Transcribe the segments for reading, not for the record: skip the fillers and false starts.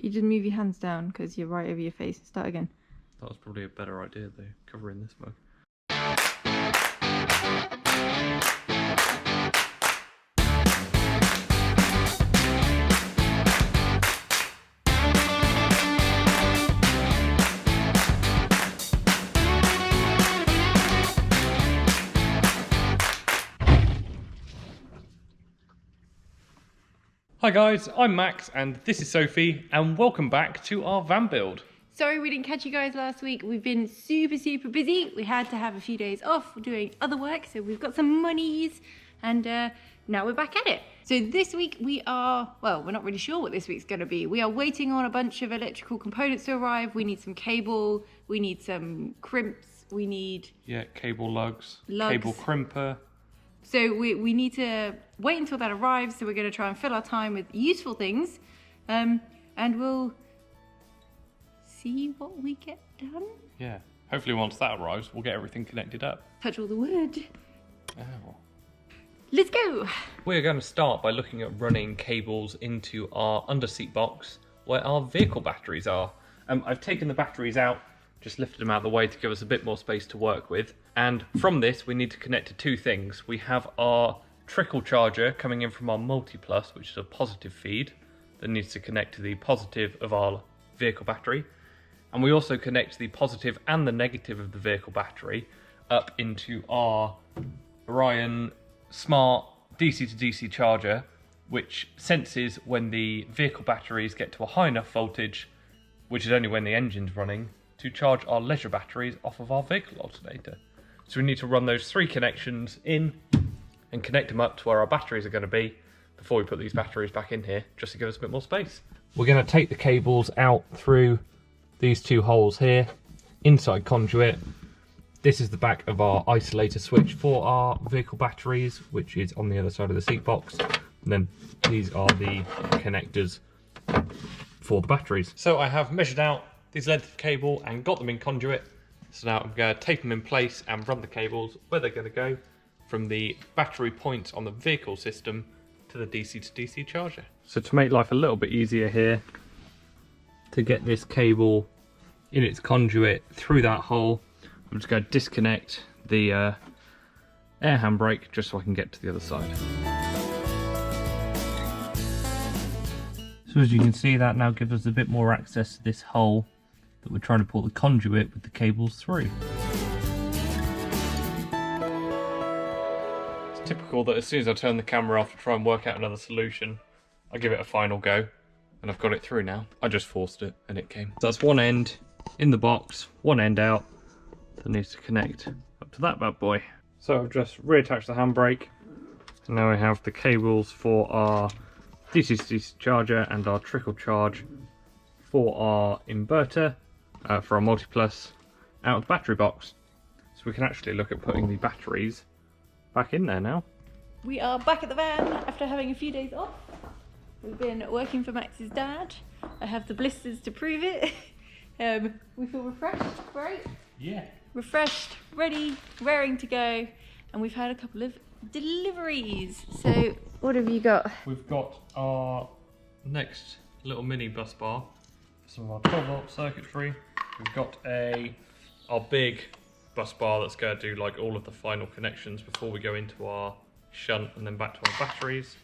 You just move your hands down because you're right over your face. Start again. That was probably a better idea though, covering this mug. Hi guys, I'm Max and this is Sophie and welcome back to our van build. Sorry we didn't catch you guys last week. We've been super busy. We had to have a few days off doing other work, so we've got some monies and now we're back at it. So this week we are, well, we're not really sure what this week's going to be. We are waiting on a bunch of electrical components to arrive. We need some cable, we need some crimps, we need... Yeah, cable lugs. Cable crimper. So we need to wait until that arrives. So we're going to try and fill our time with useful things, and we'll see what we get done. Yeah, hopefully once that arrives, we'll get everything connected up. Touch all the wood. Oh. Let's go. We're going to start by looking at running cables into our underseat box where our vehicle batteries are. I've taken the batteries out, just lifted them out of the way to give us a bit more space to work with. And from this, we need to connect to two things. We have our trickle charger coming in from our multi-plus, which is a positive feed that needs to connect to the positive of our vehicle battery. And we also connect the positive and the negative of the vehicle battery up into our Orion smart DC to DC charger, which senses when the vehicle batteries get to a high enough voltage, which is only when the engine's running, to charge our leisure batteries off of our vehicle alternator. So we need to run those three connections in and connect them up to where our batteries are going to be before we put these batteries back in here, just to give us a bit more space. We're going to take the cables out through these two holes here, inside conduit. This is the back of our isolator switch for our vehicle batteries, which is on the other side of the seat box. And then these are the connectors for the batteries. So I have measured out these lengths of cable and got them in conduit. So now I'm going to tape them in place and run the cables where they're going to go from the battery points on the vehicle system to the DC to DC charger. So to make life a little bit easier here, to get this cable in its conduit through that hole, I'm just going to disconnect the air handbrake just so I can get to the other side. So as you can see, that now gives us a bit more access to this hole that we're trying to pull the conduit with the cables through. It's typical that as soon as I turn the camera off to try and work out another solution, I give it a final go, and I've got it through now. I just forced it and it came. So that's one end in the box, one end out, that needs to connect up to that bad boy. So I've just reattached the handbrake, and now we have the cables for our DC to DC charger and our trickle charge for our inverter, for our multi-plus, out of the battery box. So we can actually look at putting the batteries back in there now. We are back at the van after having a few days off. We've been working for Max's dad. I have the blisters to prove it. We feel refreshed, right? Yeah. Refreshed, ready, raring to go. And we've had a couple of deliveries. So what have you got? We've got our next little mini bus bar for some of our 12-volt circuitry. We've got our big bus bar that's going to do like all of the final connections before we go into our shunt and then back to our batteries.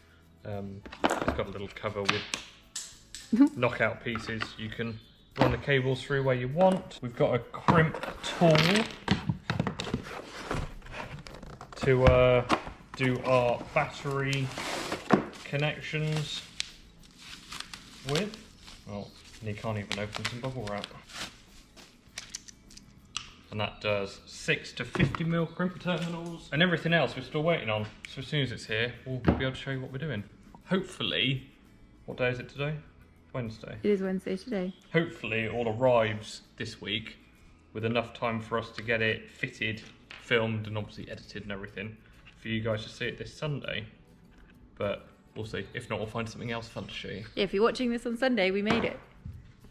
It's got a little cover with knockout pieces. You can run the cables through where you want. We've got a crimp tool to do our battery connections with. Oh, and you can't even open some bubble wrap. And that does 6 to 50mm crimper terminals. And everything else we're still waiting on. So as soon as it's here, we'll be able to show you what we're doing. Hopefully, what day is it today? Wednesday. It is Wednesday today. Hopefully it all arrives this week with enough time for us to get it fitted, filmed and obviously edited and everything for you guys to see it this Sunday. But we'll see. If not, we'll find something else fun to show you. Yeah, if you're watching this on Sunday, we made it.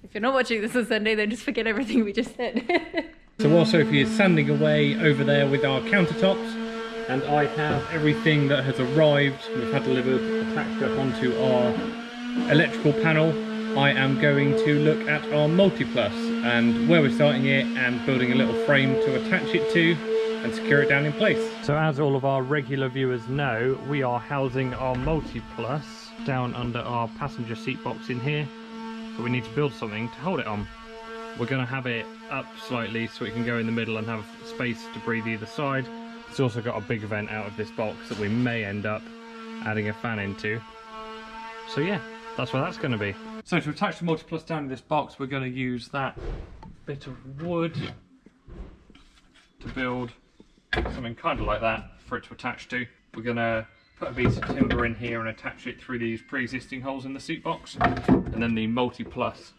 If you're not watching this on Sunday, then just forget everything we just said. So while Sophie is sanding away over there with our countertops, and I have everything that has arrived, we've had delivered, attached up onto our electrical panel, I am going to look at our Multiplus and where we're starting it and building a little frame to attach it to and secure it down in place. So as all of our regular viewers know, we are housing our Multiplus down under our passenger seat box in here. So we need to build something to hold it on. We're going to have it up slightly so it can go in the middle and have space to breathe either side. It's also got a big vent out of this box that we may end up adding a fan into. So yeah, that's where that's going to be. So to attach the Multiplus down in this box, we're going to use that bit of wood to build something kind of like that for it to attach to. We're going to put a piece of timber in here and attach it through these pre-existing holes in the seat box. And then the Multiplus,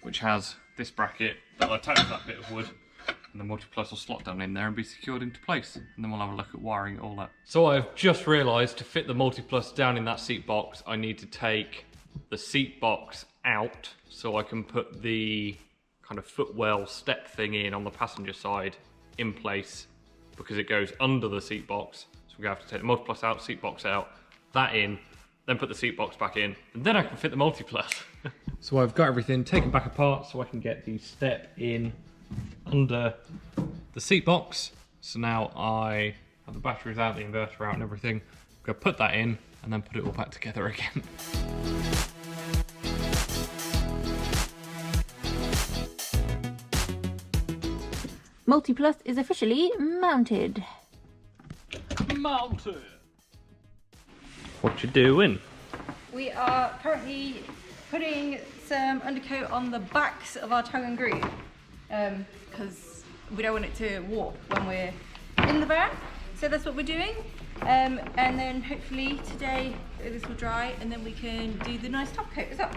which has this bracket that will attach to that bit of wood, and the Multiplus will slot down in there and be secured into place. And then we'll have a look at wiring it all up. So I've just realised to fit the Multiplus down in that seat box, I need to take the seat box out so I can put the kind of footwell step thing in on the passenger side in place, because it goes under the seat box. So we're going to have to take the Multiplus out, seat box out, that in, then put the seat box back in, and then I can fit the Multiplus. So I've got everything taken back apart so I can get the step in under the seat box. So now I have the batteries out, the inverter out and everything. I'm going to put that in and then put it all back together again. Multiplus is officially mounted. Mounted! What you doing? We are currently putting some undercoat on the backs of our tongue and groove because we don't want it to warp when we're in the van. So that's what we're doing. And then hopefully today this will dry and then we can do the nice top coat as well.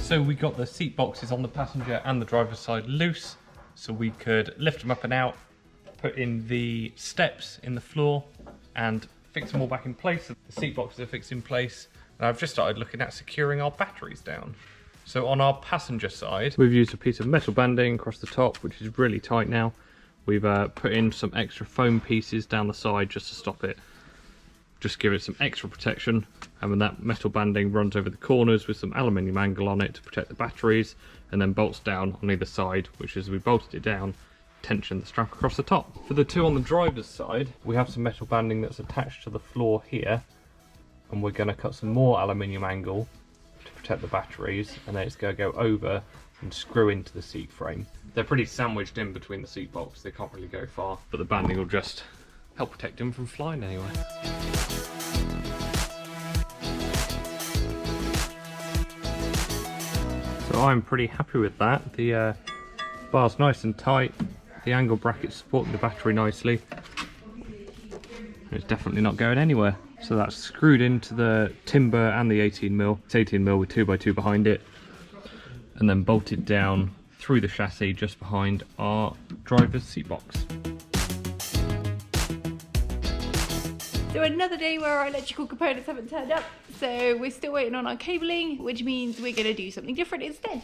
So we got the seat boxes on the passenger and the driver's side loose, so we could lift them up and out, put in the steps in the floor and fix them all back in place. The seat boxes are fixed in place, and I've just started looking at securing our batteries down. So on our passenger side, we've used a piece of metal banding across the top, which is really tight now. We've put in some extra foam pieces down the side just to stop it, just give it some extra protection. And when that metal banding runs over the corners with some aluminium angle on it to protect the batteries, and then bolts down on either side, which as we bolted it down, tension the strap across the top. For the two on the driver's side, we have some metal banding that's attached to the floor here, and we're going to cut some more aluminium angle to protect the batteries, and then it's going to go over and screw into the seat frame. They're pretty sandwiched in between the seat box, they can't really go far, but the banding will just help protect them from flying anyway. So I'm pretty happy with that. The bar's nice and tight, the angle bracket's supporting the battery nicely. It's definitely not going anywhere. So that's screwed into the timber and the 18mm. It's 18mm with 2x2 behind it, and then bolted down through the chassis just behind our driver's seat box. So another day where our electrical components haven't turned up, so we're still waiting on our cabling, which means we're going to do something different instead.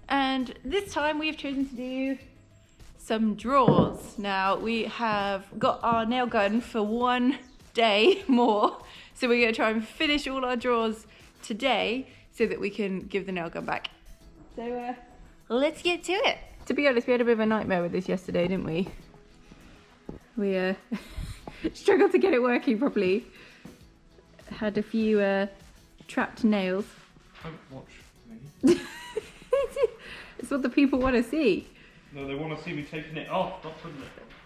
And this time we have chosen to do some drawers. Now we have got our nail gun for one day more, so we're going to try and finish all our drawers today so that we can give the nail gun back. So let's get to it. To be honest, we had a bit of a nightmare with this yesterday, didn't we? We struggled to get it working properly. Had a few trapped nails. Don't watch me. It's what the people want to see. No, they want to see me taking it off, not putting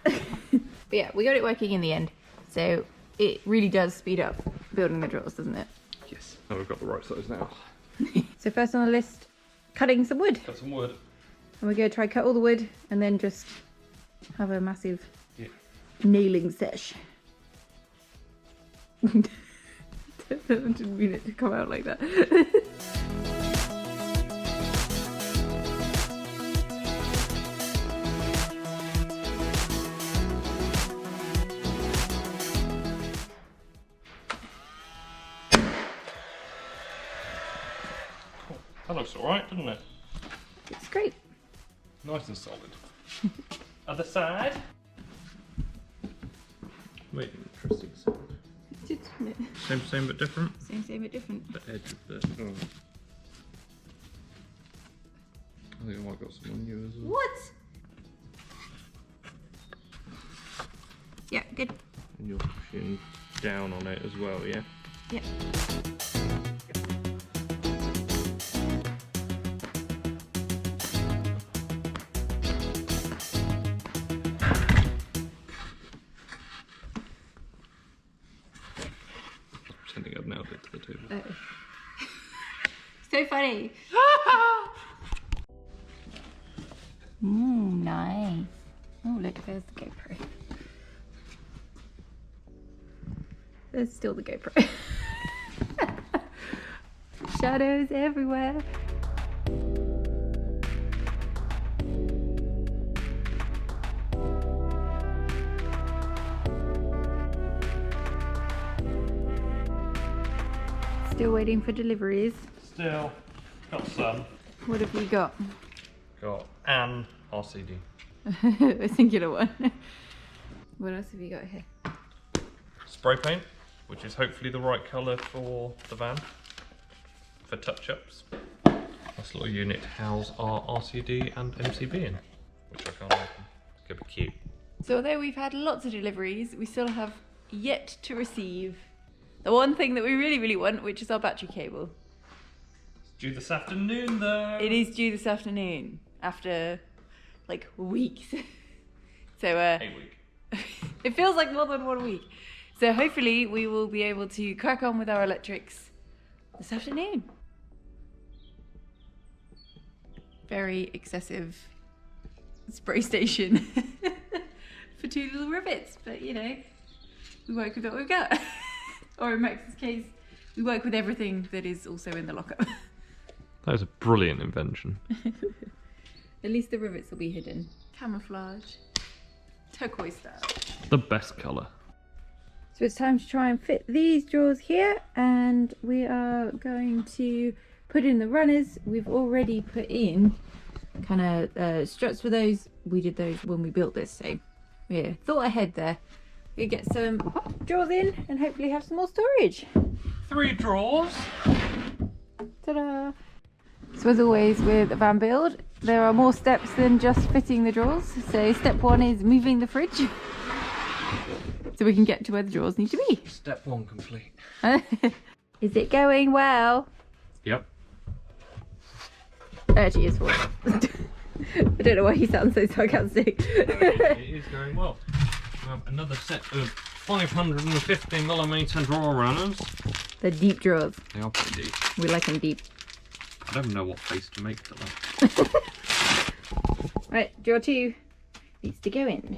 it on. But yeah, we got it working in the end. So it really does speed up building the drawers, doesn't it? Yes. Now we've got the right size now. So first on the list, cutting some wood. Got some wood. And we're going to try cut all the wood and then just have a massive nailing sesh. I didn't mean it to come out like that. That looks alright, doesn't it? It's great. Nice and solid. Other side. Wait, interesting sound. Isn't it? Same but different. Same but different. The edge of the. Oh. I think I might got some on you as well. What? Yeah, good. And you're pushing down on it as well, yeah? Yeah. Pretending I've nailed it to the table. So funny. Nice. Oh, look, there's the GoPro. There's still the GoPro. Shadows everywhere. Still waiting for deliveries. Still got some. What have you got? Got an RCD. A singular one. What else have you got here? Spray paint, which is hopefully the right colour for the van, for touch-ups. This little unit to house our RCD and MCB in, which I can't open. It's gonna be cute. So although we've had lots of deliveries, we still have yet to receive the one thing that we really want, which is our battery cable. It's due this afternoon though. It is due this afternoon, after like weeks. So A week. it feels like more than 1 week. So hopefully we will be able to crack on with our electrics this afternoon. Very excessive spray station for 2 little rivets, but you know, we work with what we've got. Or in Max's case, we work with everything that is also in the lockup. That was a brilliant invention. At least the rivets will be hidden. Camouflage. Turquoise style. The best colour. So it's time to try and fit these drawers here, and we are going to put in the runners. We've already put in kind of struts for those. We did those when we built this, so yeah, thought ahead there. We get some drawers in and hopefully have some more storage. 3 drawers. Ta-da! So as always with a van build, there are more steps than just fitting the drawers. So step 1 is moving the fridge, so we can get to where the drawers need to be. Step 1 complete. Is it going well? Yep. Actually, it's well. I don't know why he sounds so sarcastic. It is going well. We have another set of 550mm drawer runners. They're deep drawers. They are pretty deep. We like them deep. I don't know what face to make to them. Right, drawer 2 needs to go in.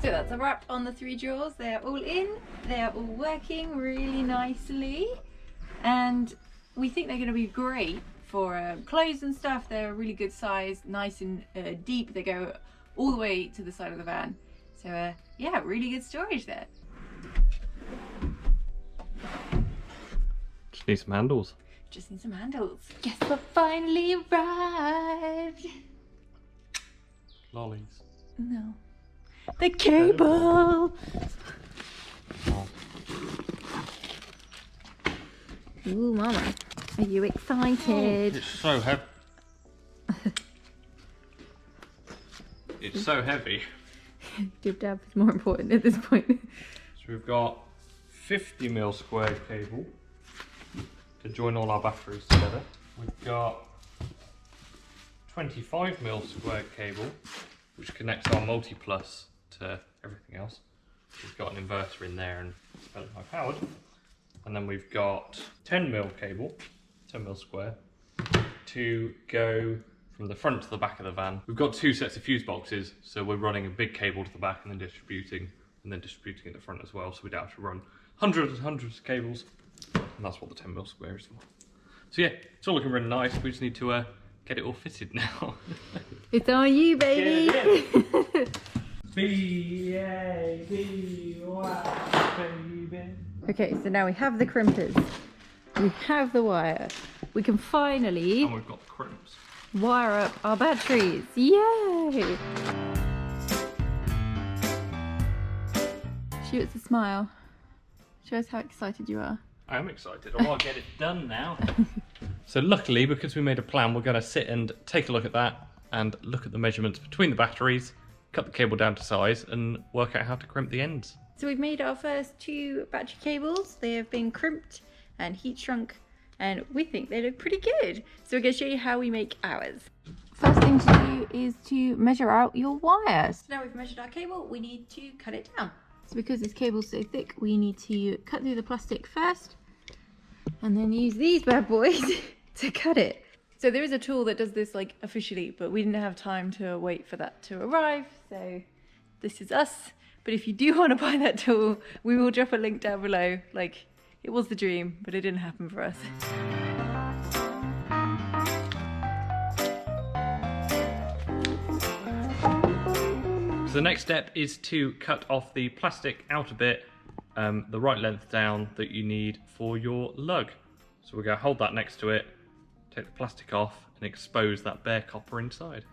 So that's a wrap on the 3 drawers. They are all in. They are all working really nicely, and we think they're going to be great for clothes and stuff. They're a really good size, nice and deep. They go all the way to the side of the van. So yeah, really good storage there. Just need some handles. Just need some handles. Yes, we're finally arrived. Lollies. No. The cable! Oh. Ooh, Mama. Are you excited? It's so heavy. It's so heavy. Dib dab is more important at this point. So we've got 50mm squared cable to join all our batteries together. We've got 25mm squared cable which connects our multi-plus to everything else. We've got an inverter in there and it's fairly high powered. And then we've got 10mm cable, 10mm square, to go from the front to the back of the van. We've got 2 sets of fuse boxes, so we're running a big cable to the back and then distributing at the front as well, so we don't have to run hundreds and hundreds of cables. And that's what the 10mm square is for. So yeah, it's all looking really nice. We just need to get it all fitted now. It's on you, baby! B-A-B-Y, baby. Okay, so now we have the crimpers. We have the wire. We can finally And we've got the crimps. wire up our batteries. Yay! Shoot us a smile. Show us how excited you are. I am excited. I want to get it done now. So luckily, because we made a plan, we're going to sit and take a look at that and look at the measurements between the batteries, cut the cable down to size and work out how to crimp the ends. So we've made our first 2 battery cables. They have been crimped and heat shrunk, and we think they look pretty good. So we're going to show you how we make ours. First thing to do is to measure out your wires. So now we've measured our cable, we need to cut it down. So because this cable's so thick, we need to cut through the plastic first and then use these bad boys to cut it. So there is a tool that does this like officially, but we didn't have time to wait for that to arrive. So this is us. But if you do want to buy that tool, we will drop a link down below. Like, it was the dream, but it didn't happen for us. So the next step is to cut off the plastic outer bit, the right length down that you need for your lug. So we're going to hold that next to it, take the plastic off and expose that bare copper inside.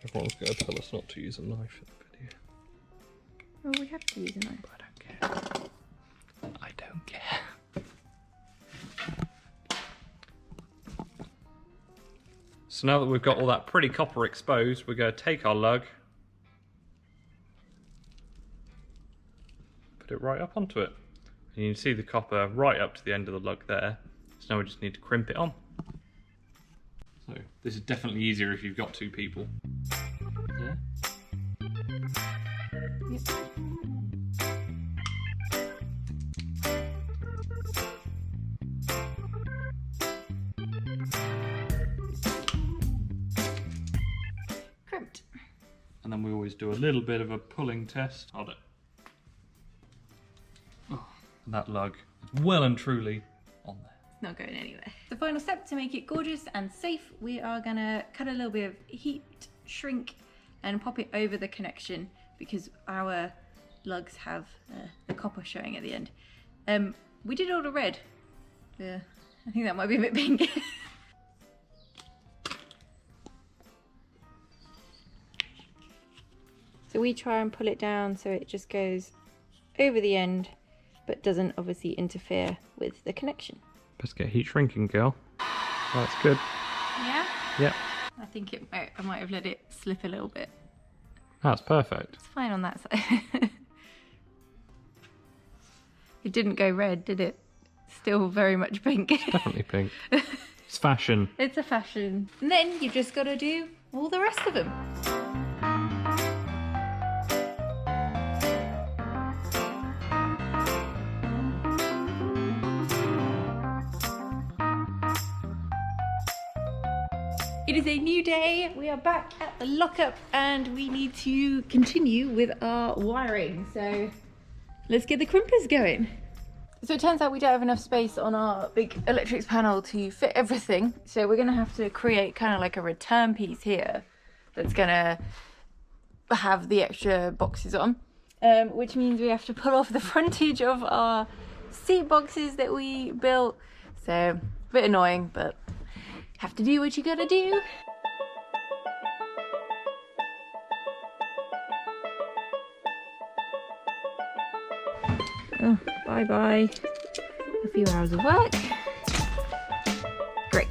Everyone's going to tell us not to use a knife in the video. Well, we have to use a knife. I don't care. I don't care. So now that we've got all that pretty copper exposed, we're going to take our lug, put it right up onto it. And you can see the copper right up to the end of the lug there. So now we just need to crimp it on. So this is definitely easier if you've got 2 people. Yeah. Yep. Crimped. And then we always do a little bit of a pulling test. Hold it. Oh, that lug is well and truly on there. It's not going anywhere. The final step to make it gorgeous and safe, we are gonna cut a little bit of heat shrink and pop it over the connection because our lugs have the copper showing at the end. We did all the red. I think that might be a bit pink. So we try and pull it down so it just goes over the end, but doesn't obviously interfere with the connection. Best get heat shrinking, girl. That's good. Yeah? Yep. I think I might have let it slip a little bit. That's perfect. It's fine on that side. It didn't go red, did it? Still very much pink. Definitely pink. It's fashion. It's a fashion. And then you've just got to do all the rest of them. It is a new day. We are back at the lockup and we need to continue with our wiring. So let's get the crimpers going. So it turns out we don't have enough space on our big electrics panel to fit everything. So we're gonna have to create kind of like a return piece here that's gonna have the extra boxes on, which means we have to pull off the frontage of our seat boxes that we built. So a bit annoying, but have to do what you gotta do. Oh, bye-bye. A few hours of work. Great.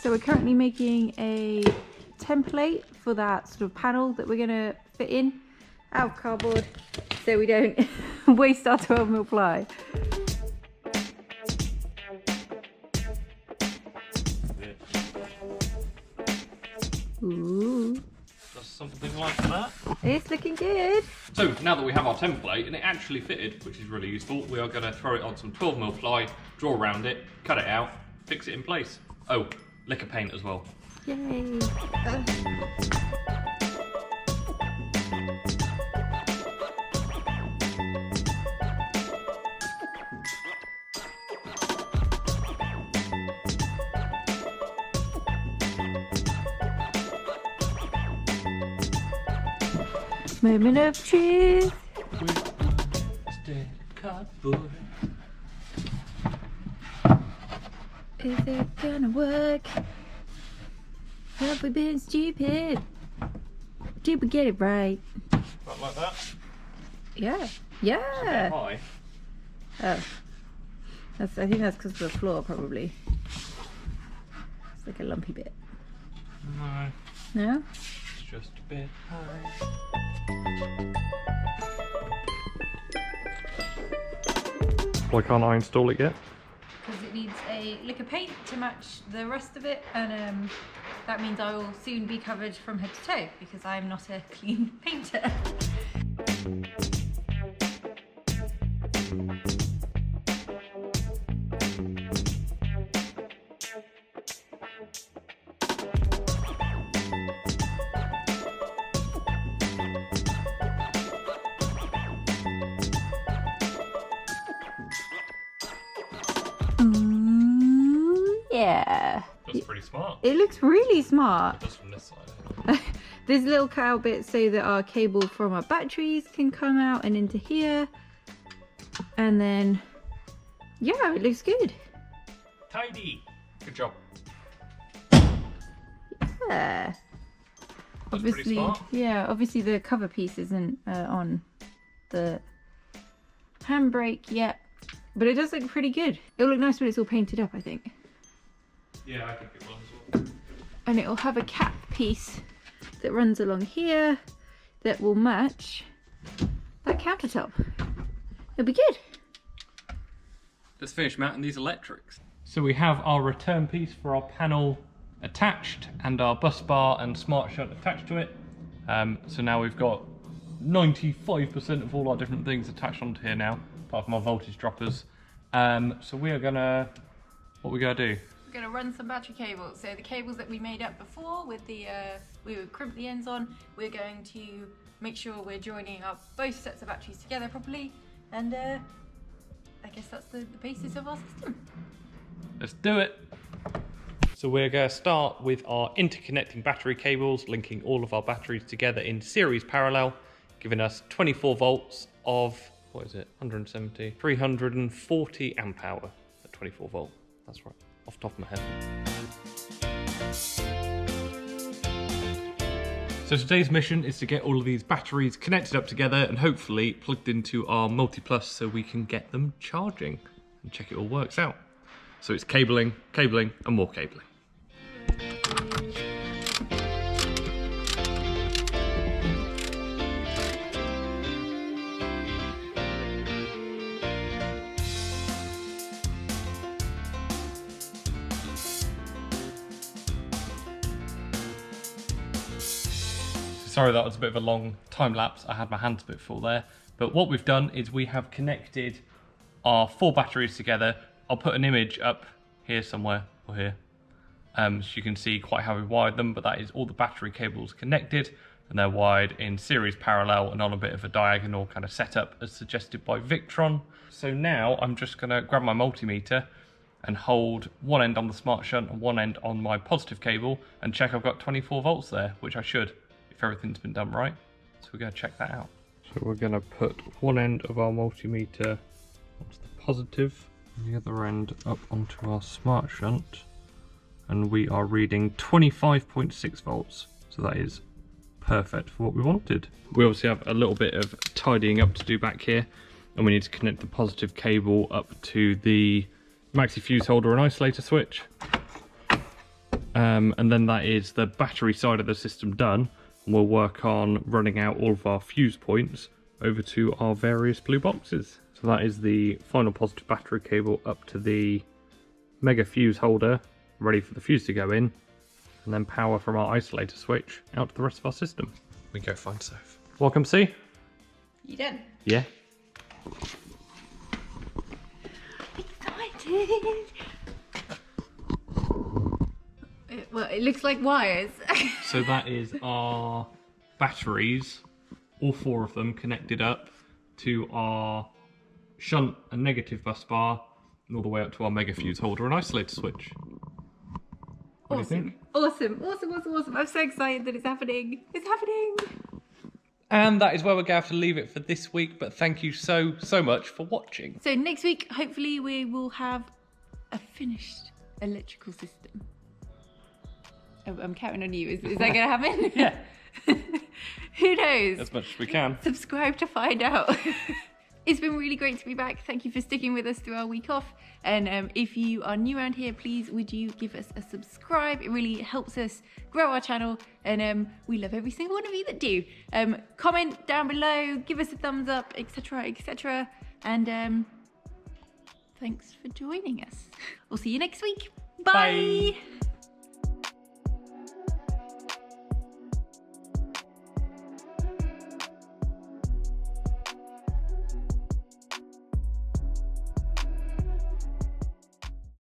So we're currently making a template for that sort of panel that we're gonna fit in out of cardboard so we don't waste our 12mm ply. Ooh. Just something like that. It's looking good. So now that we have our template and it actually fitted, which is really useful, we are going to throw it on some 12mm ply, draw around it, cut it out, fix it in place. Oh, liquor paint as well. Yay. Moment of truth. Is it gonna work? Have we been stupid? Did we get it right? Not like that. Yeah. Yeah. High. Oh. I think that's because of the floor, probably. It's like a lumpy bit. No. No? It's just a bit high. Why can't I install it yet? Because it needs a lick of paint to match the rest of it, and that means I will soon be covered from head to toe because I'm not a clean painter. Yeah. That's pretty smart. It looks really smart. Just from this side. There's little cutout bits so that our cable from our batteries can come out and into here. And then, yeah, it looks good. Tidy. Good job. Yeah. That's pretty smart. Yeah, obviously the cover piece isn't on the handbrake yet, but it does look pretty good. It'll look nice when it's all painted up, I think. Yeah, I think it will as well. And it'll have a cap piece that runs along here that will match that countertop. It'll be good. Let's finish mounting these electrics. So we have our return piece for our panel attached and our bus bar and smart shunt attached to it. So now we've got 95% of all our different things attached onto here now, apart from our voltage droppers. So we are gonna, what are we gonna do? We're going to run some battery cables. So the cables that we made up before with the, we would crimp the ends on, we're going to make sure we're joining up both sets of batteries together properly. And I guess that's the basis of our system. Let's do it. So we're going to start with our interconnecting battery cables, linking all of our batteries together in series parallel, giving us 24 volts of, what is it, 340 amp hour at 24 volt. That's right, off the top of my head. So today's mission is to get all of these batteries connected up together and hopefully plugged into our multi-plus so we can get them charging and check it all works out. So it's cabling, cabling and more cabling. Sorry that was a bit of a long time lapse, I had my hands a bit full there. But what we've done is we have connected our 4 batteries together. I'll put an image up here somewhere, or here, so you can see quite how we wired them, but that is all the battery cables connected, and they're wired in series parallel and on a bit of a diagonal kind of setup as suggested by Victron. So now I'm just gonna grab my multimeter and hold one end on the smart shunt and one end on my positive cable and check I've got 24 volts there, which I should, if everything's been done right. So we're going to check that out. So we're going to put one end of our multimeter onto the positive and the other end up onto our smart shunt, and we are reading 25.6 volts. So that is perfect for what we wanted. We obviously have a little bit of tidying up to do back here, and we need to connect the positive cable up to the maxi fuse holder and isolator switch. And then that is the battery side of the system done. We'll work on running out all of our fuse points over to our various blue boxes. So that is the final positive battery cable up to the mega fuse holder, ready for the fuse to go in, and then power from our isolator switch out to the rest of our system. We go find Soph. Welcome, C. You done? Yeah. Excited! Well, it looks like wires. So that is our batteries, all 4 of them connected up to our shunt and negative bus bar and all the way up to our mega fuse holder and isolator switch. What do you think? Awesome, awesome, awesome, awesome. I'm so excited that it's happening. It's happening. And that is where we're going to have to leave it for this week, but thank you so much for watching. So next week, hopefully we will have a finished electrical system. Oh, I'm counting on you. Is that going to happen? Yeah. Who knows? As much as we can. Subscribe to find out. It's been really great to be back. Thank you for sticking with us through our week off. And if you are new around here, please would you give us a subscribe? It really helps us grow our channel, and we love every single one of you that do. Comment down below, give us a thumbs up, etc, etc. And thanks for joining us. We'll see you next week. Bye. Bye.